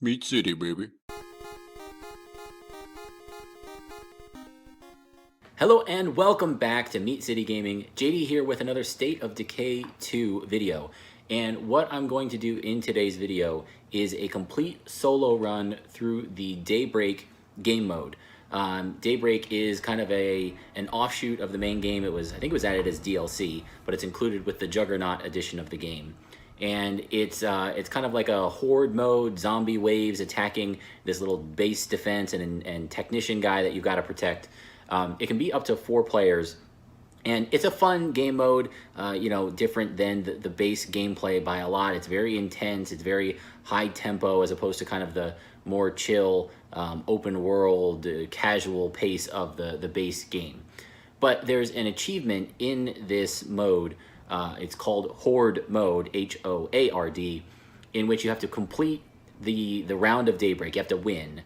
Meat City, baby. Hello and welcome back to Meat City Gaming. JD here with another State of Decay 2 video. And what I'm going to do in today's video is a complete solo run through the Daybreak game mode. Daybreak is kind of an offshoot of the main game. I think it was added as DLC, but it's included with the Juggernaut edition of the game. And it's kind of like a horde mode, zombie waves attacking this little base defense and technician guy that you've got to protect. It can be up to 4 players, and it's a fun game mode, different than the base gameplay by a lot. It's very intense, it's very high tempo as opposed to kind of the more chill, open world, casual pace of the base game. But there's an achievement in this mode, it's called Hoard Mode, H-O-A-R-D, in which you have to complete the round of Daybreak. You have to win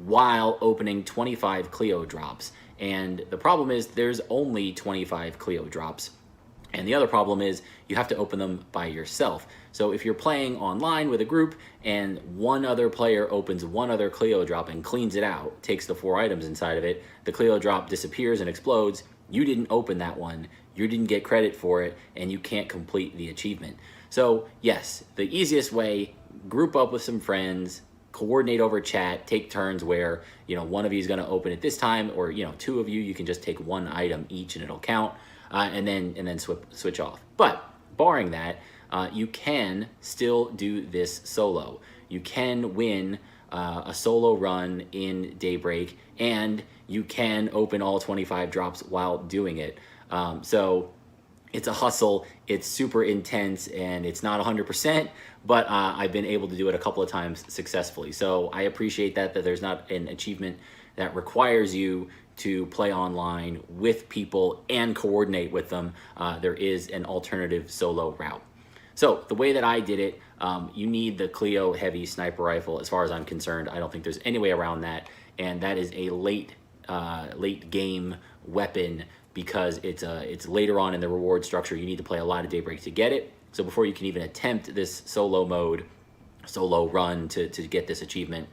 while opening 25 CLEO drops. And the problem is there's only 25 CLEO drops. And the other problem is you have to open them by yourself. So if you're playing online with a group and one other player opens one other CLEO drop and cleans it out, takes the 4 items inside of it, the CLEO drop disappears and explodes, you didn't open that one, you didn't get credit for it, and you can't complete the achievement. So yes, the easiest way, group up with some friends, coordinate over chat, take turns where, one of you is going to open it this time, or, 2 of you, you can just take 1 item each and it'll count, and then switch off. But barring that, you can still do this solo. You can win a solo run in Daybreak, and you can open all 25 drops while doing it. So it's a hustle, it's super intense, and it's not 100%, but I've been able to do it a couple of times successfully. So I appreciate that there's not an achievement that requires you to play online with people and coordinate with them. There is an alternative solo route. So the way that I did it, you need the CLEO Heavy Sniper rifle. As far as I'm concerned, I don't think there's any way around that, and that is a late game weapon, because it's later on in the reward structure. You need to play a lot of Daybreak to get it. So before you can even attempt this solo run to get this achievement,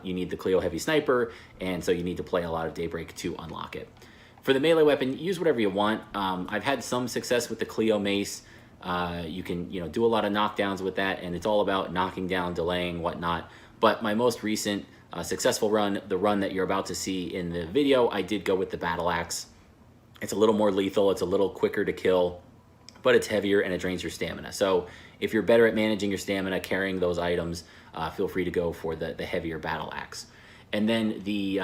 you need the CLEO Heavy Sniper, and so you need to play a lot of Daybreak to unlock it. For the melee weapon, use whatever you want. I've had some success with the CLEO Mace. You can do a lot of knockdowns with that, and it's all about knocking down, delaying, whatnot. But my most recent successful run, the run that you're about to see in the video, I did go with the Battle Axe. It's a little more lethal, it's a little quicker to kill, but it's heavier and it drains your stamina. So if you're better at managing your stamina, carrying those items, feel free to go for the heavier Battle Axe. And then the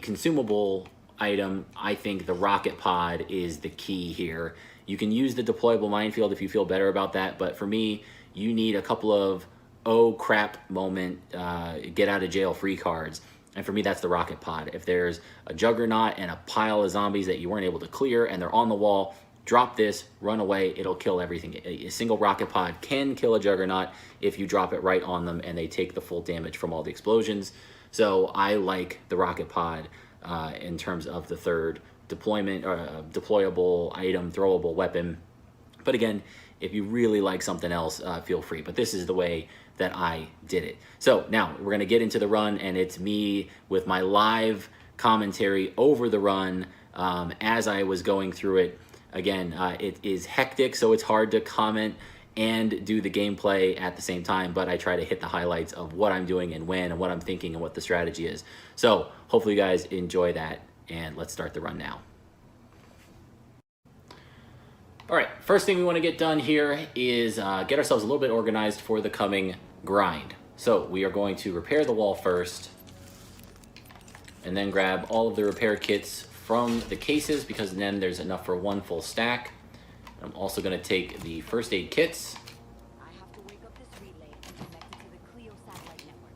consumable item, I think the rocket pod is the key here. You can use the deployable minefield if you feel better about that, but for me, you need a couple of oh crap moment, get out of jail free cards. And for me, that's the rocket pod. If there's a juggernaut and a pile of zombies that you weren't able to clear and they're on the wall, drop this, run away, it'll kill everything. A single rocket pod can kill a juggernaut if you drop it right on them and they take the full damage from all the explosions. So I like the rocket pod in terms of the third deployment, deployable item, throwable weapon. But again, if you really like something else, feel free. But this is the way that I did it. So now we're going to get into the run, and it's me with my live commentary over the run as I was going through it. Again, it is hectic, so it's hard to comment and do the gameplay at the same time, but I try to hit the highlights of what I'm doing and when and what I'm thinking and what the strategy is. So hopefully you guys enjoy that, and let's start the run now. All right, first thing we want to get done here is get ourselves a little bit organized for the coming grind. So we are going to repair the wall first, and then grab all of the repair kits from the cases, because then there's enough for 1 full stack. I'm also going to take the first aid kits. I have to wake up this relay and connect it to the CLEO satellite network.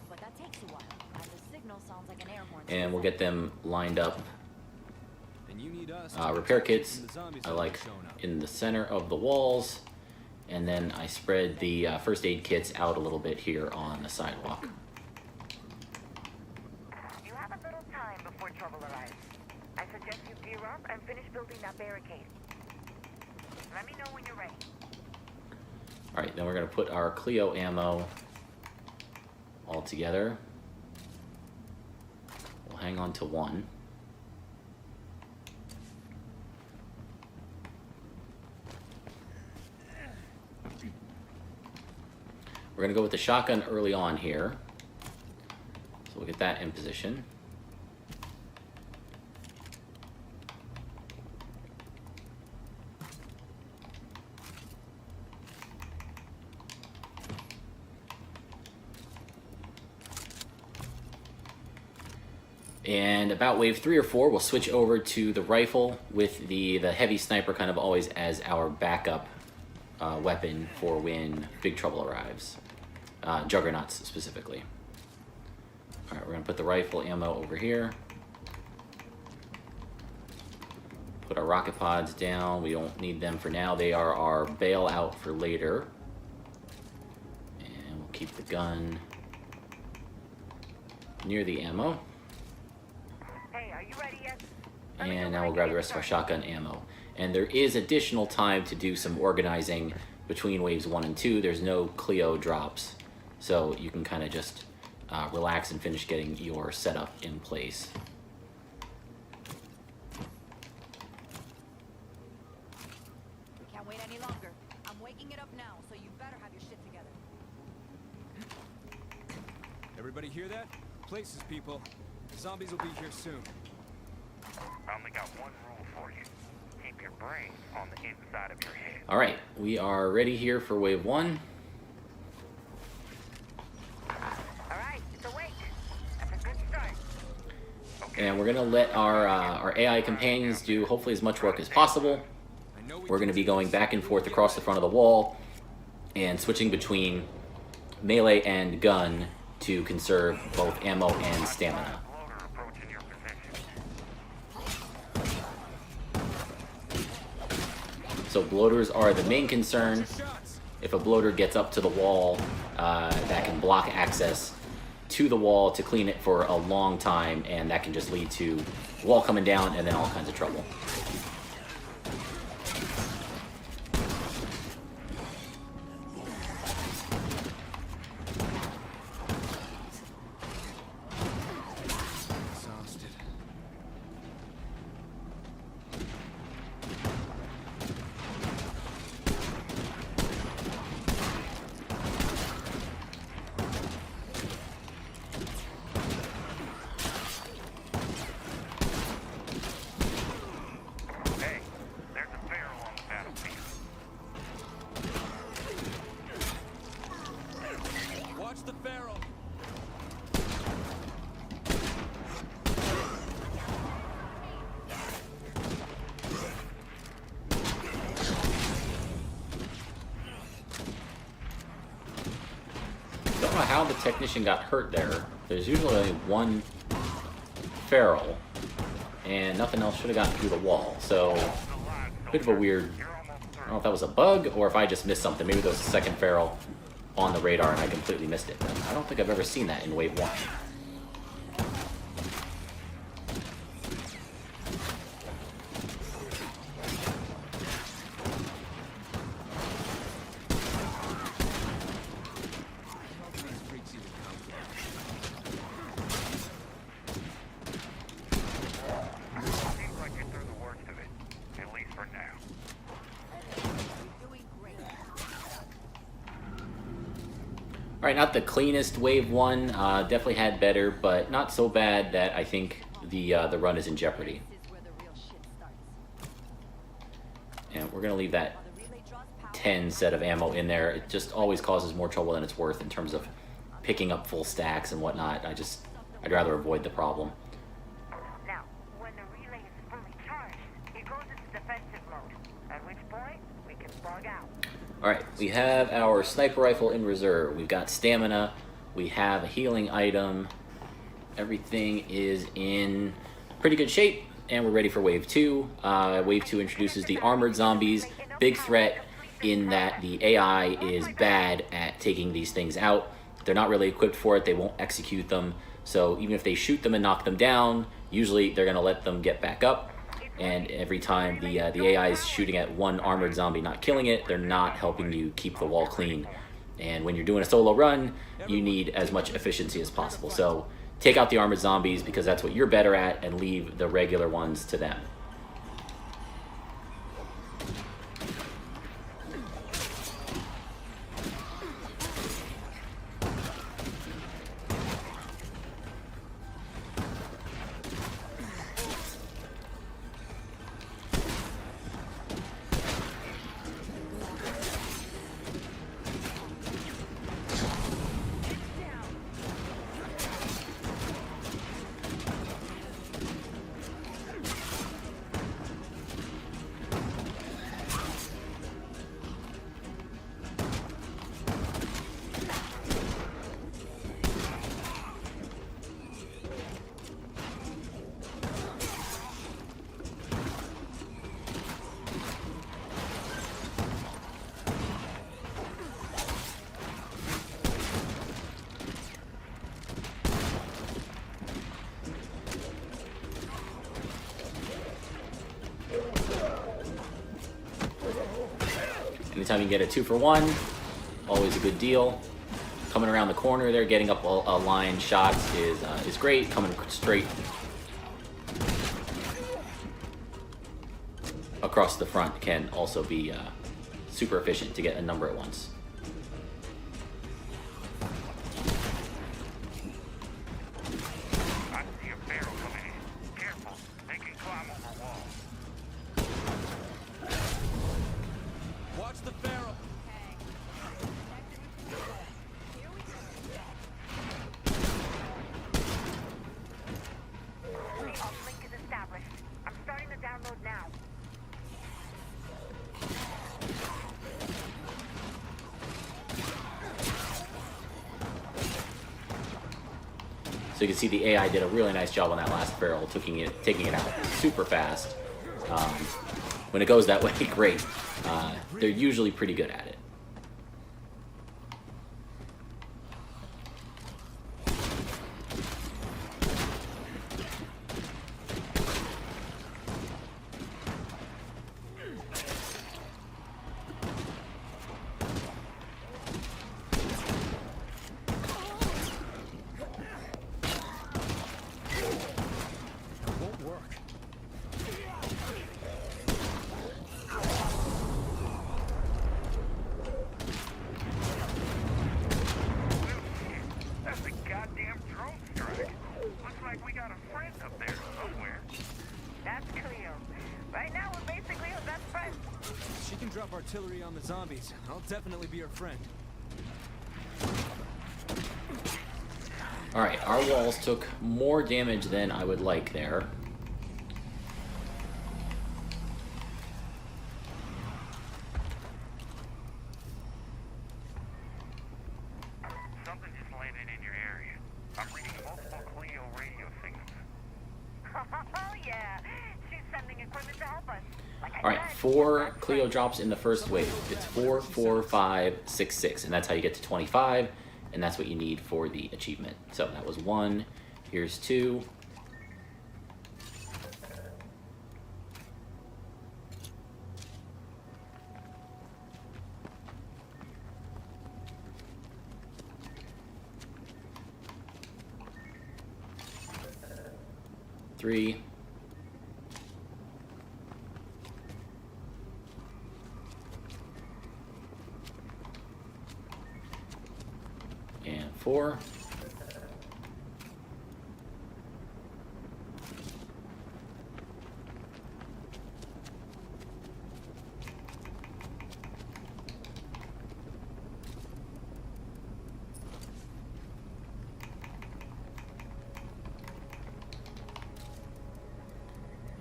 But that takes a while, and the signal sounds like an air horn. And we'll get them lined up. Repair kits I like in the center of the walls, and then I spread the first aid kits out a little bit here on the sidewalk. You have a little time before trouble arrives. I suggest you gear up and finish building that barricade. Let me know when you're ready. All right, then we're gonna put our CLEO ammo all together. We'll hang on to one. We're gonna go with the shotgun early on here. So we'll get that in position. And about wave 3 or 4, we'll switch over to the rifle with the heavy sniper kind of always as our backup weapon for when big trouble arrives. Juggernauts specifically. All right, we're gonna put the rifle ammo over here. Put our rocket pods down. We don't need them for now. They are our bailout for later. And we'll keep the gun near the ammo. Hey, are you ready yet? And now we'll grab the rest of our shotgun ammo. And there is additional time to do some organizing between waves 1 and 2. There's no CLEO drops. So you can kind of just relax and finish getting your setup in place. We can't wait any longer. I'm waking it up now, so you better have your shit together. Everybody hear that? Places, people. The zombies will be here soon. I only got one rule for you. Keep your brain on the inside of your head. All right, we are ready here for wave 1. Alright, it's awake. That's a good start. And we're gonna let our AI companions do hopefully as much work as possible. We're gonna be going back and forth across the front of the wall and switching between melee and gun to conserve both ammo and stamina. Loader approaching your position. So bloaters are the main concern. If a bloater gets up to the wall, that can block access to the wall to clean it for a long time, and that can just lead to wall coming down and then all kinds of trouble. Exhausted. Hey, there's a barrel on the battlefield. Watch the barrel. Don't know how the technician got hurt there. There's usually only one feral, and nothing else should have gotten through the wall. So, a bit of a weird, You're almost I through. don't know if that was a bug or if I just missed something. Maybe there was a second feral on the radar and I completely missed it. I don't think I've ever seen that in wave 1. These freaks even come. Seems like you're through the worst of it. At least for now. You're doing great. All right, not the cleanest wave 1. Definitely had better, but not so bad that I think the run is in jeopardy. This is where the real shit starts. And we're gonna leave that While the relay draws power, 10 set of ammo in there. It just always causes more trouble than it's worth in terms of picking up full stacks and whatnot. I'd rather avoid the problem. Now, when the relay is fully charged, it goes into defensive mode. At which point, we can bug out. All right, we have our sniper rifle in reserve. We've got stamina. We have a healing item. Everything is in pretty good shape, and we're ready for wave 2. Wave 2 introduces the armored zombies. Big threat in that the AI is bad at taking these things out. They're not really equipped for it. They won't execute them. So even if they shoot them and knock them down, usually they're going to let them get back up. and every time the AI is shooting at one armored zombie, not killing it, they're not helping you keep the wall clean. And when you're doing a solo run, you need as much efficiency as possible. So take out the armored zombies because that's what you're better at, and leave the regular ones to them. Anytime you get a 2-for-1, always a good deal. Coming around the corner there, getting up a line shot is great. Coming straight across the front can also be super efficient to get a number at once. I see a barrel coming in. Careful, they can climb over walls. Watch the barrel. Uplink is established. I'm starting the download now. So you can see the AI did a really nice job on that last barrel, taking it out super fast. When it goes that way, great. They're usually pretty good at it. Won't work. That's a goddamn drone strike. Looks like we got a friend up there somewhere. That's CLEO. Right now, we're basically her best friends. She can drop artillery on the zombies. I'll definitely be her friend. Alright, our walls took more damage than I would like there. Something just landed in your area. I'm reading multiple CLEO radio signals. Oh, yeah. She's sending equipment to help us. Like I Alright, said, 4 CLEO drops in the first wave. It's 4, 4, 5, 6, 6. And that's how you get to 25. And that's what you need for the achievement. So that was 1. Here's 2. Three. And 4.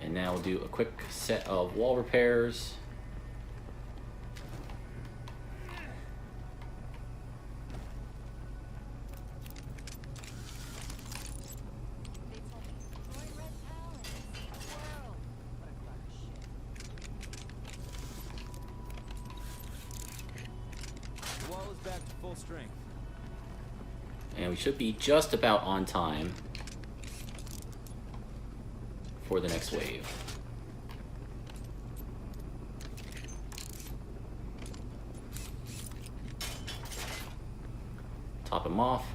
And now we'll do a quick set of wall repairs. They told me, "Destroy Red Pal and save the world." What a crock of shit. The wall is back to full strength. And we should be just about on time for the next wave. Top him off.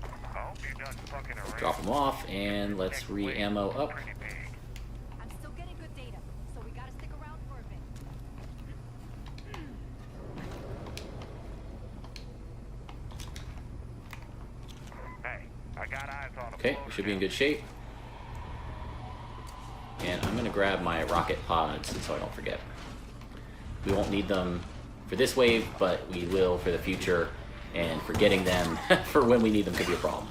I hope you're done fucking around. Drop him off, and let's re-ammo up. Pretty big. I'm still getting good data, so we gotta stick around for a bit. Hey, I got eyes on a Okay, we should be in good shape. And I'm gonna grab my rocket pods so I don't forget. We won't need them for this wave, but we will for the future, and forgetting them for when we need them could be a problem.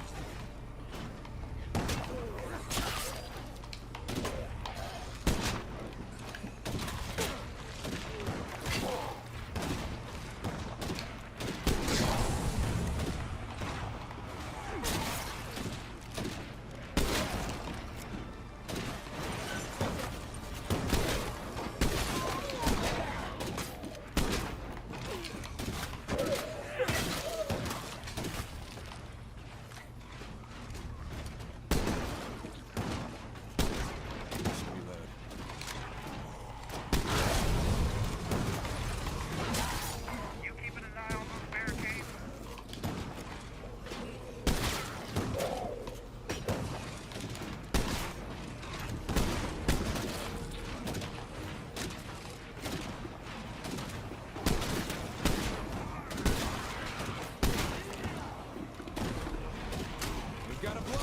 You keeping an eye on those barricades? We've got a blower.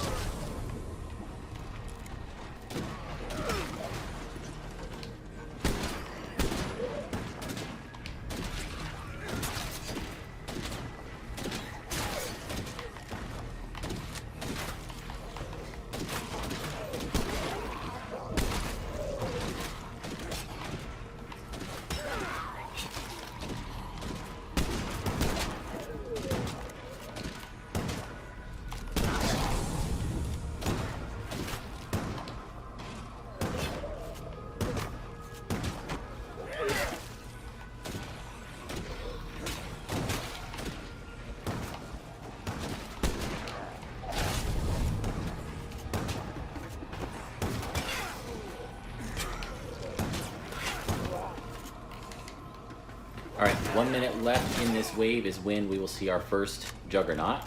Alright, 1 minute left in this wave is when we will see our first Juggernaut.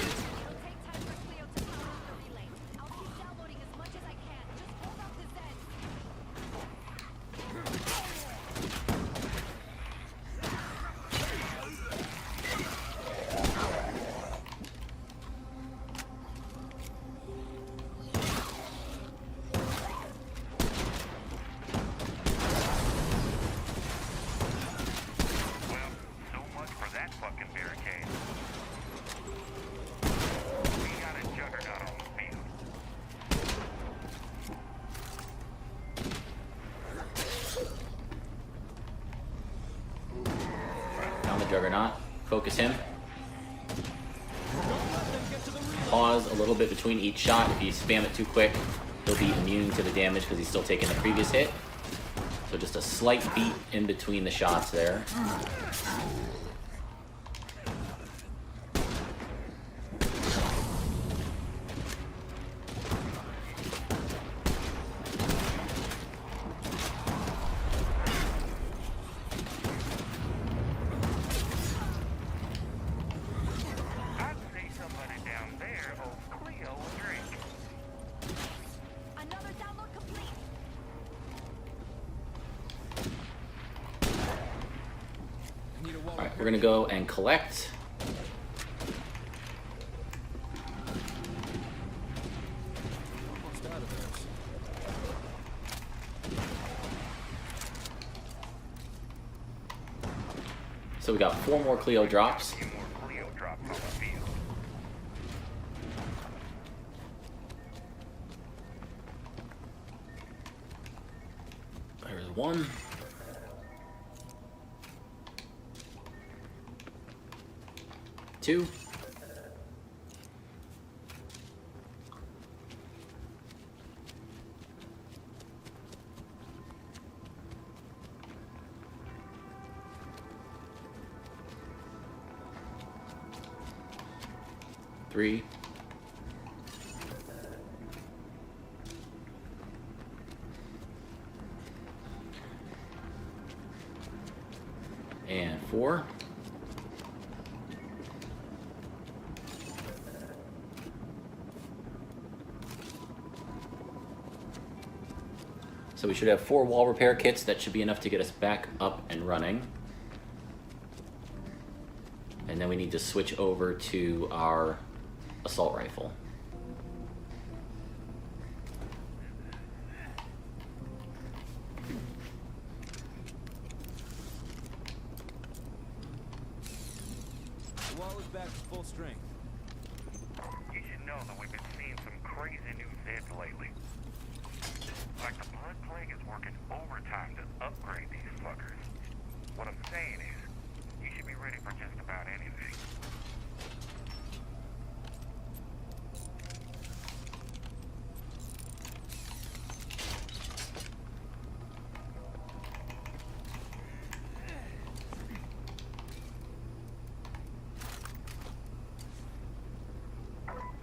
It'll take time for CLEO to power up the relay. I'll keep downloading as much as I can. Just hold up this end. Well, so much for that fucking barricade. We got a juggernaut on the field. Found the Juggernaut. Focus him. Pause a little bit between each shot. If you spam it too quick, he'll be immune to the damage because he's still taking the previous hit. So just a slight beat in between the shots there. I'd say somebody down there owes CLEO a drink. Another download complete. I need a wall. Alright, we're gonna go and collect. Almost out of theirs. So we got 4 more CLEO drops. A few more CLEO drops on the field. There's 1. Two. Three. 4. So we should have 4 wall repair kits. That should be enough to get us back up and running. And then we need to switch over to our assault rifle. The wall is back to full strength. You should know that we've been seeing some crazy new vids lately. Like the blood plague is working overtime to upgrade these fuckers. What I'm saying is, you should be ready for just about anything.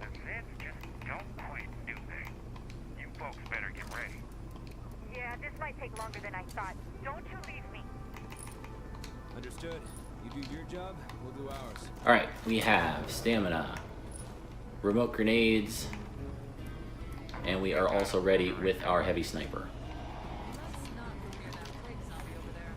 The vids just don't quit, do they? You folks better get ready. Yeah, this might take longer than I thought. Don't you leave me. Understood. You do your job, we'll do ours. Alright, we have stamina, remote grenades, and we are also ready with our heavy sniper. Let's not go near that plague zombie over there.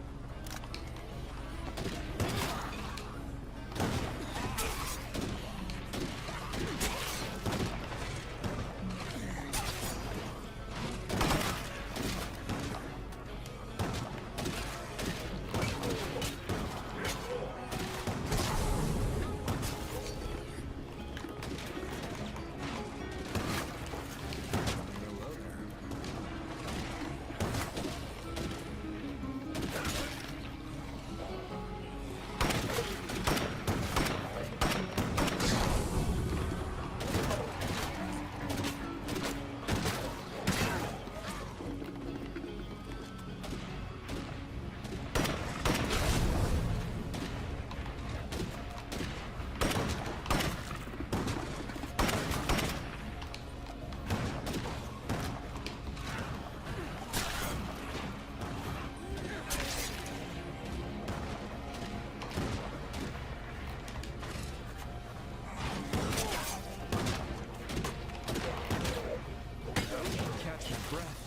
Catch your breath.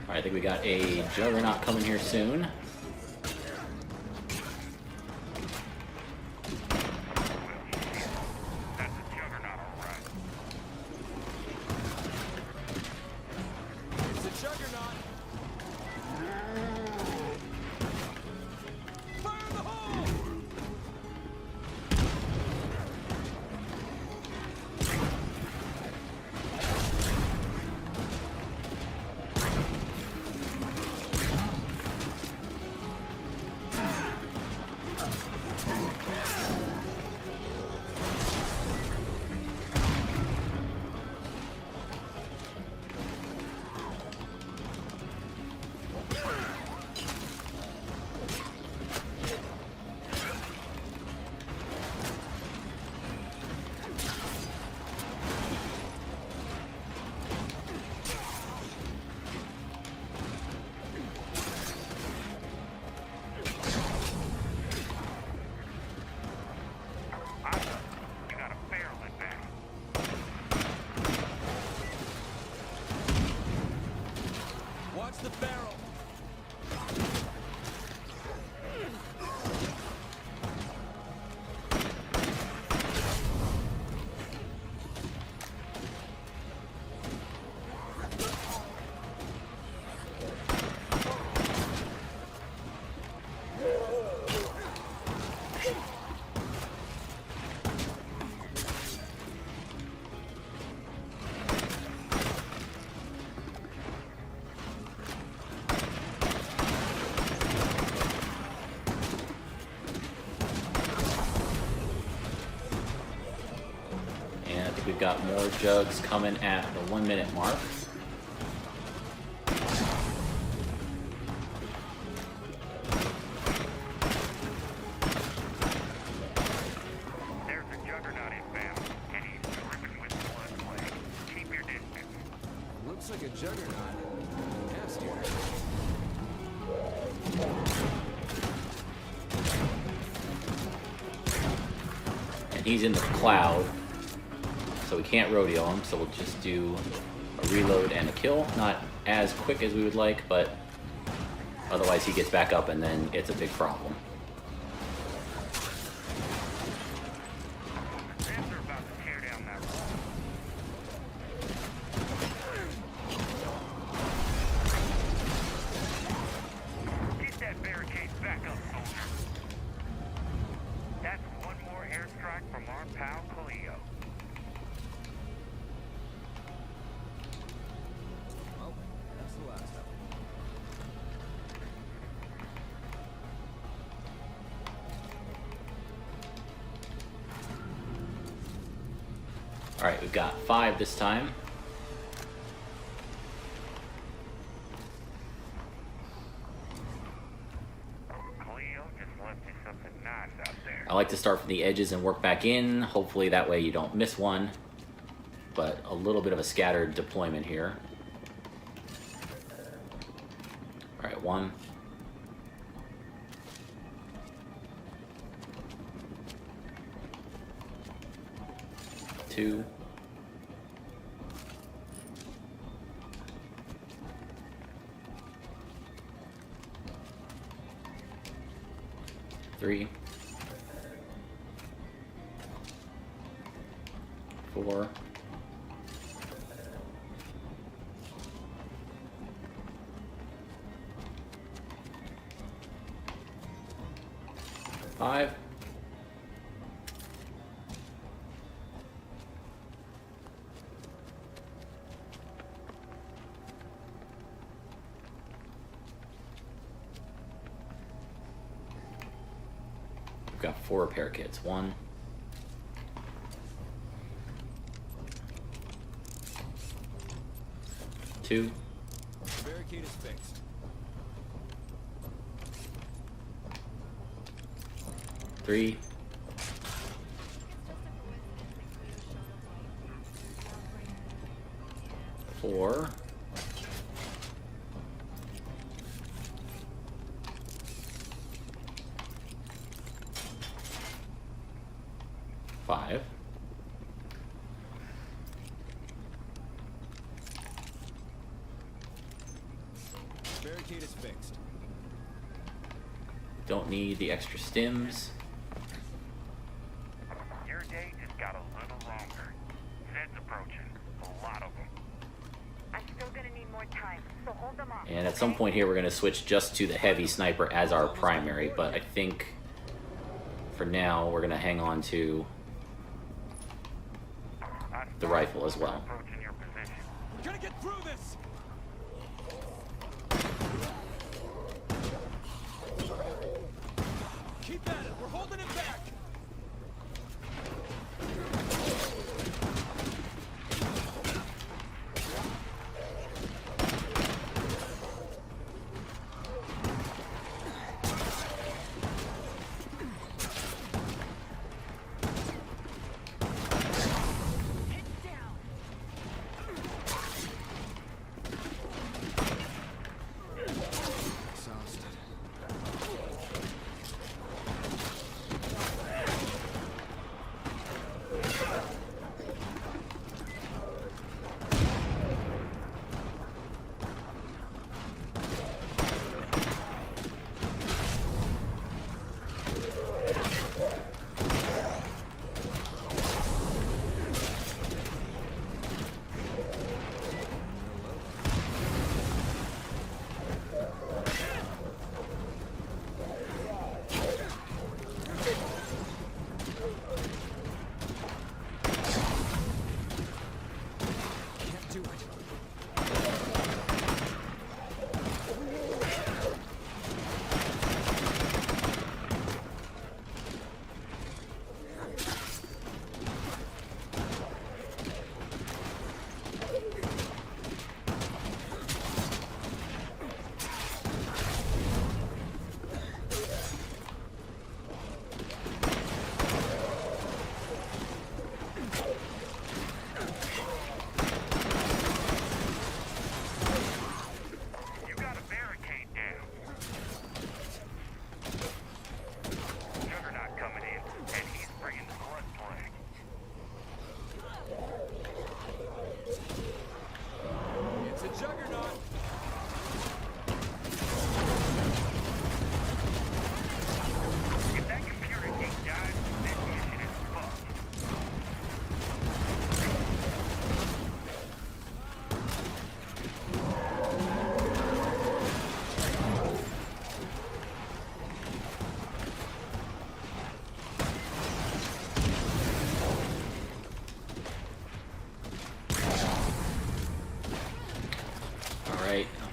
Alright, I think we got a juggernaut coming here soon. That's a juggernaut, alright. It's a juggernaut. Fire in the hole! we've got more jugs coming at the 1 minute mark. There's a juggernaut inbound, and he's dripping with blood plague. Keep your distance. Looks like a juggernaut. Nasty. And he's in the cloud, so we can't rodeo him, so we'll just do a reload and a kill. Not as quick as we would like, but otherwise he gets back up and then it's a big problem. Fans are about to tear down that wall. Get that barricade back up, soldier. That's one more airstrike from our pal CLEO. Well, that's the last of them. Alright, we've got 5 this time. CLEO just left you something nice out there. I like to start from the edges and work back in. Hopefully that way you don't miss one. But a little bit of a scattered deployment here. Alright, 1. 2. 3. 4. 5. We've got 4 repair kits. 1. 2. The barricade is fixed. 3. 4. 5. The barricade is fixed. Don't need the extra stims. Your day just got a little longer. Zed's approaching. A lot of them. I'm still gonna need more time, so hold them off. And at some point here we're going to switch just to the heavy sniper as our primary, but I think for now we're going to hang on to the rifle as well. Approaching your position. We're gonna get through this! Keep at it! We're holding it back! Exhausted.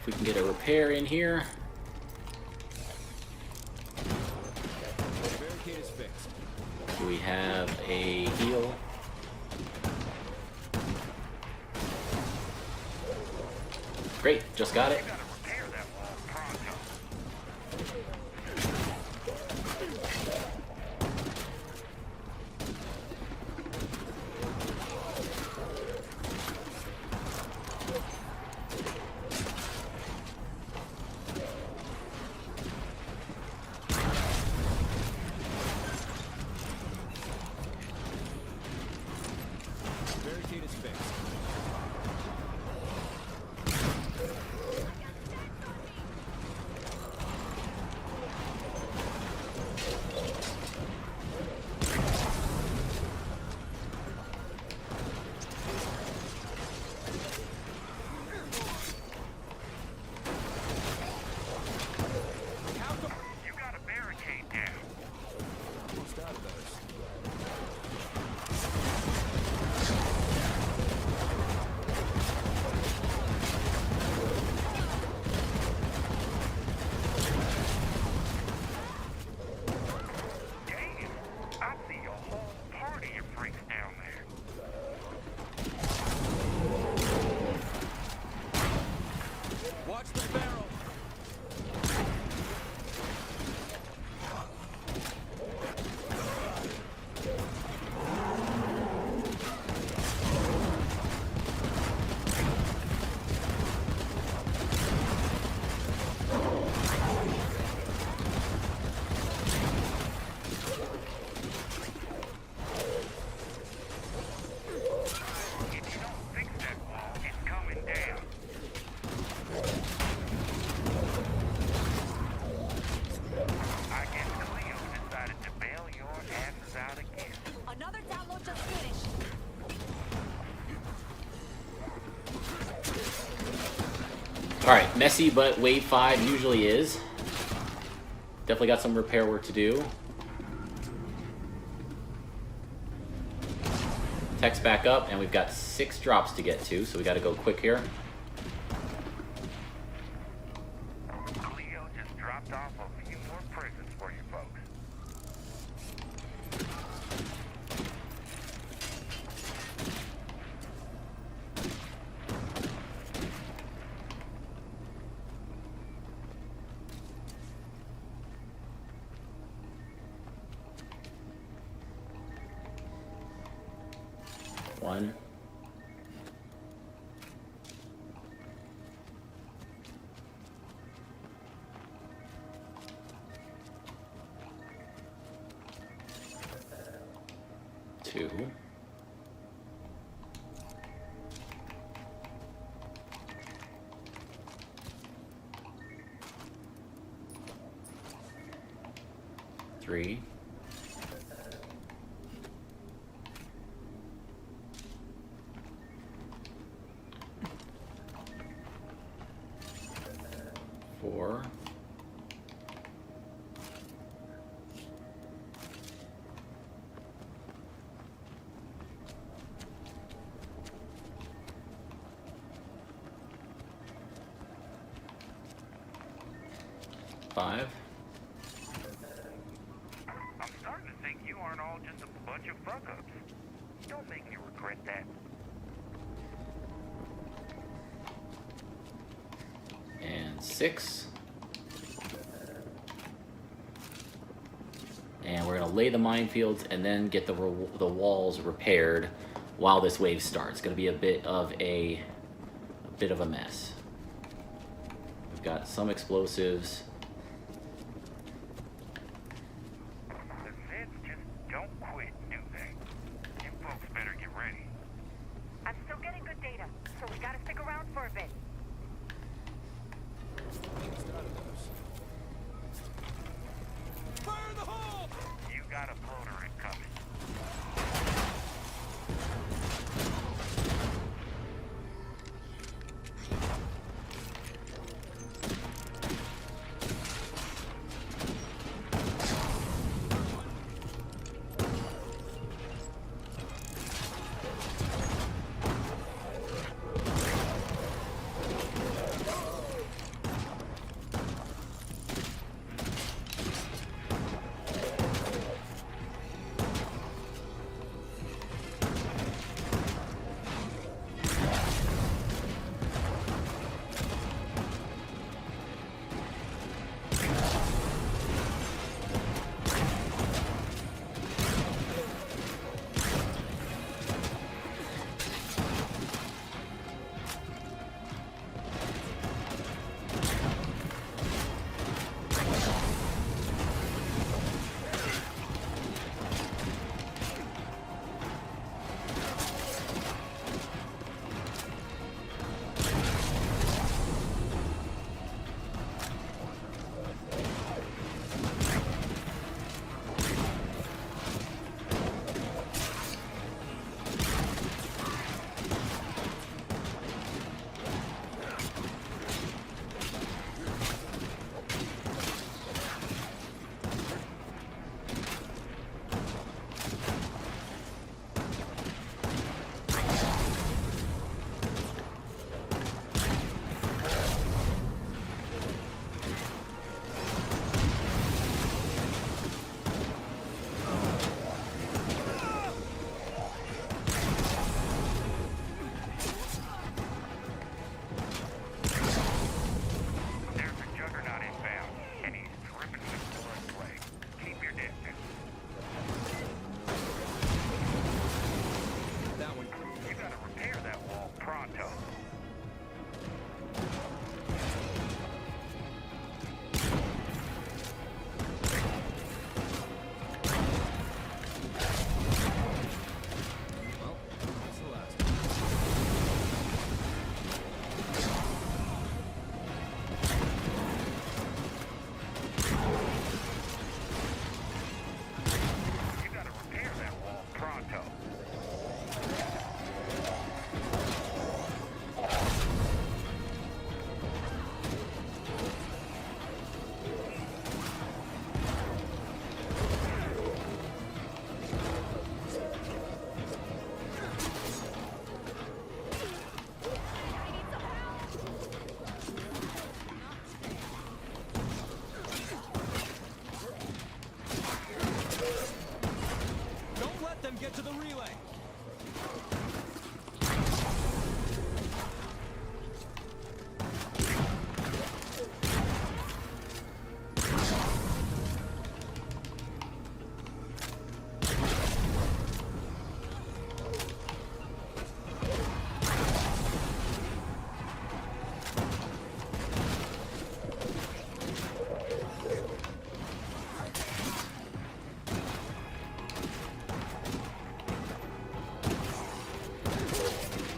we can get a repair in here. Barricade is fixed. Do we have a heal? Great, just got it. You gotta repair that wall pronto. Barricade is fixed. You got a barricade down. Almost out of those. Damn, I see a whole party of freaks down there. Watch the barrel. If you don't fix that wall, it's coming down. I guess CLEO decided to bail your asses out again. Another download just finished. Alright, messy, but wave 5 usually is. Definitely got some repair work to do. Tech's back up, and we've got 6 drops to get to, so we gotta go quick here. CLEO just dropped off a few more prisons for you folks. One. Two. Three. Four. Five. I'm starting to think you aren't all just a bunch of fuck-ups. Don't make me regret that. And 6. And we're gonna lay the minefields and then get the walls repaired while this wave starts. It's gonna be a bit of a mess. We've got some explosives. The Zeds just don't quit, do they? You folks better get ready. I'm still getting good data, so we gotta stick around for a bit. Almost out of those. Fire in the hole! You got a floater incoming.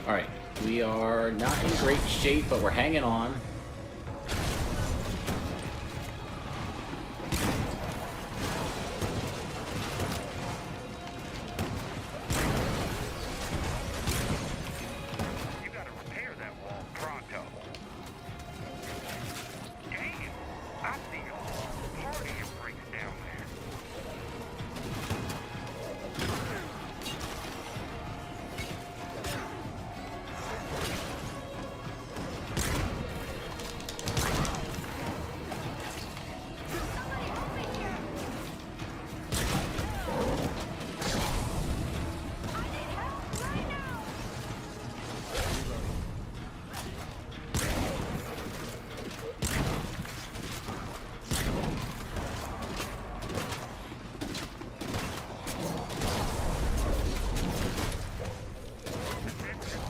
Alright, we are not in great shape, but we're hanging on. You gotta repair that wall pronto. Damn! I see a whole party of freaks down there.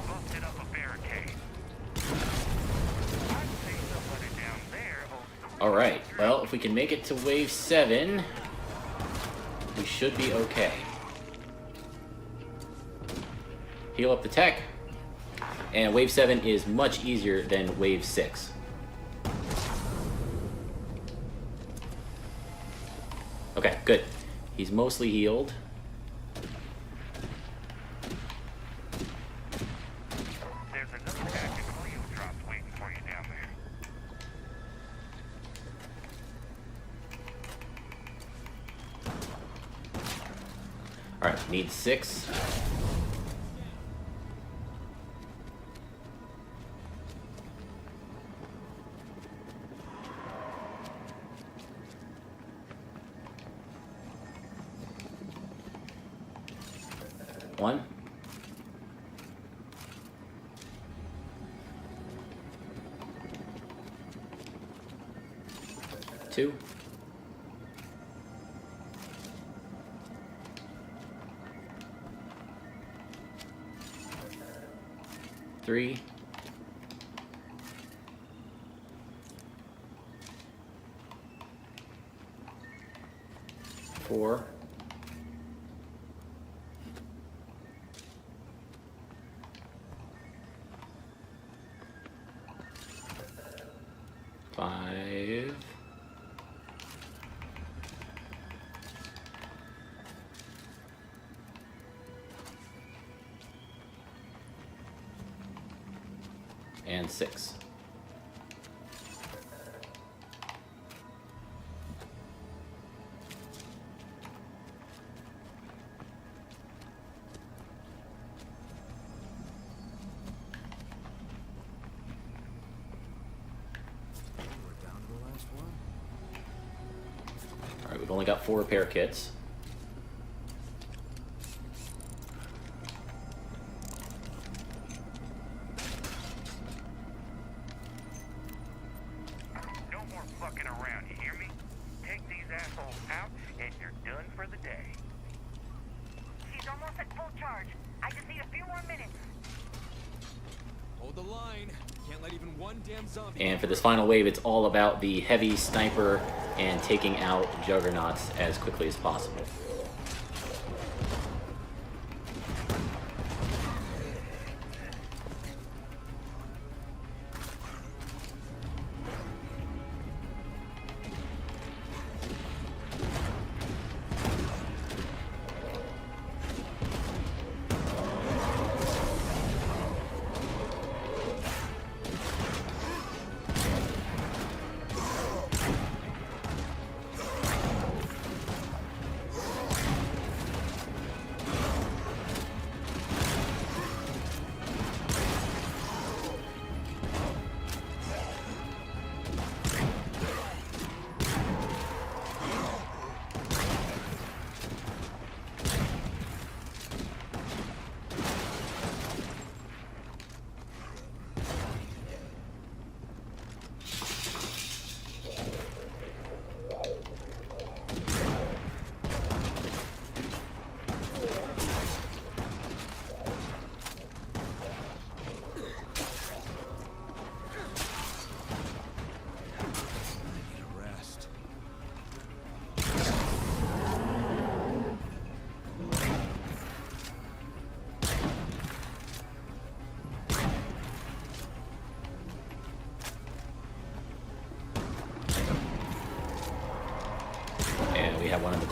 Busted up a barricade. I see somebody down there. Alright, well, if we can make it to wave 7, we should be okay. Heal up the tech. And wave 7 is much easier than wave 6. Okay, good. He's mostly healed. There's another active CLEO drops waiting for you down there. Alright, need 6. One. 2. 3. 4. 5. And 6. Alright, we've only got 4 repair kits. No more fucking around, you hear me? Take these assholes out and you're done for the day. She's almost at full charge. I just need a few more minutes. Hold the line. Can't let even one damn zombie. And for this final wave, it's all about the heavy sniper and taking out juggernauts as quickly as possible.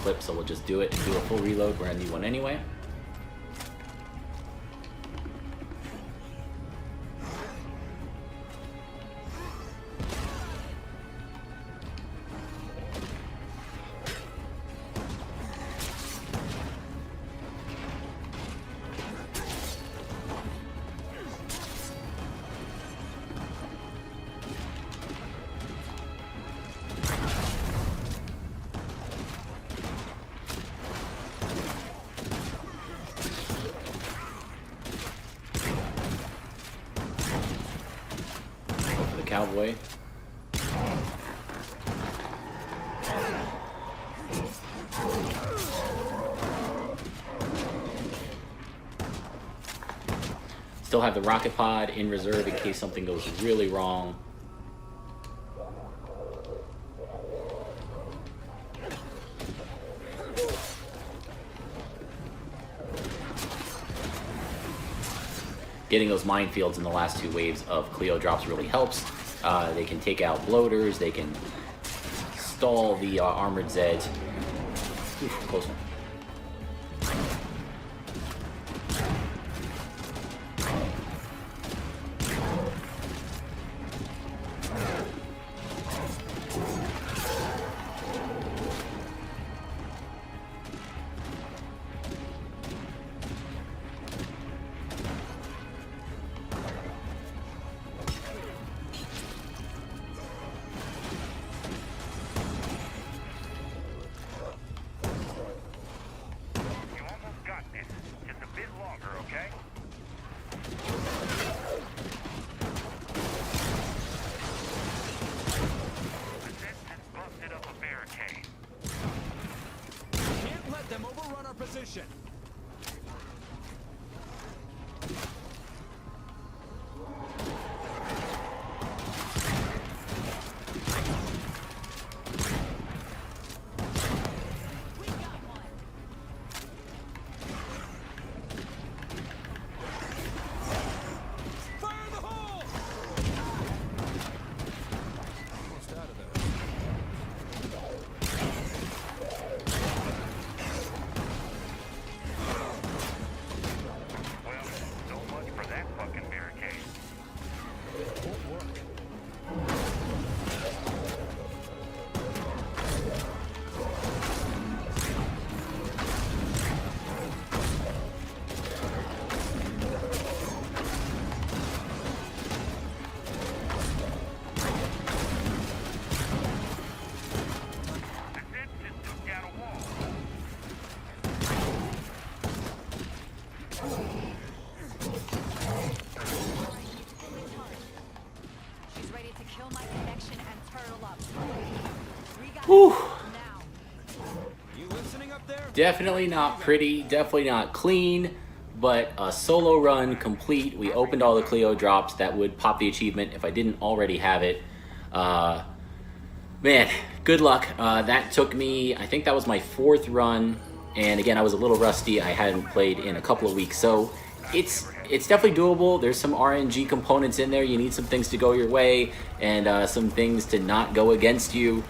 clip, so we'll just do it and do a full reload. We're gonna need one anyway. Cowboy. Still have the rocket pod in reserve in case something goes really wrong. Getting those minefields in the last 2 waves of CLEO drops really helps. They can take out bloaters, they can stall the armored Zeds. Oof, close one. Position. Whew. Definitely not pretty, definitely not clean, but a solo run complete. We opened all the CLEO drops that would pop the achievement if I didn't already have it. Man, good luck. That took me, I think that was my 4th run, and again, I was a little rusty. I hadn't played in a couple of weeks, so it's definitely doable. There's some RNG components in there. You need some things to go your way and some things to not go against you.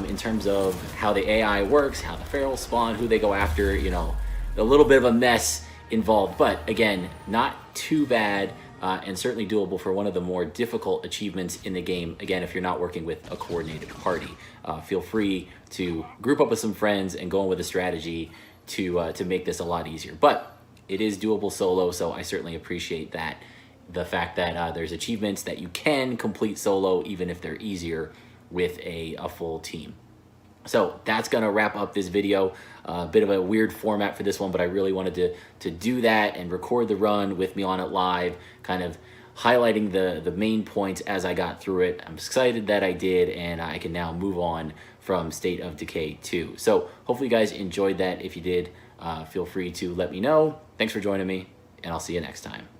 In terms of how the AI works, how the ferals spawn, who they go after, you know, a little bit of a mess involved. But again, not too bad and certainly doable for one of the more difficult achievements in the game. Again, if you're not working with a coordinated party, feel free to group up with some friends and go in with a strategy to make this a lot easier. But it is doable solo, so I certainly appreciate that. The fact that there's achievements that you can complete solo, even if they're easier, with a full team. So that's gonna wrap up this video. A bit of a weird format for this one, but I really wanted to do that and record the run with me on it live, kind of highlighting the main points as I got through it. I'm excited that I did, and I can now move on from State of Decay 2. So hopefully you guys enjoyed that. If you did, feel free to let me know. Thanks for joining me, and I'll see you next time.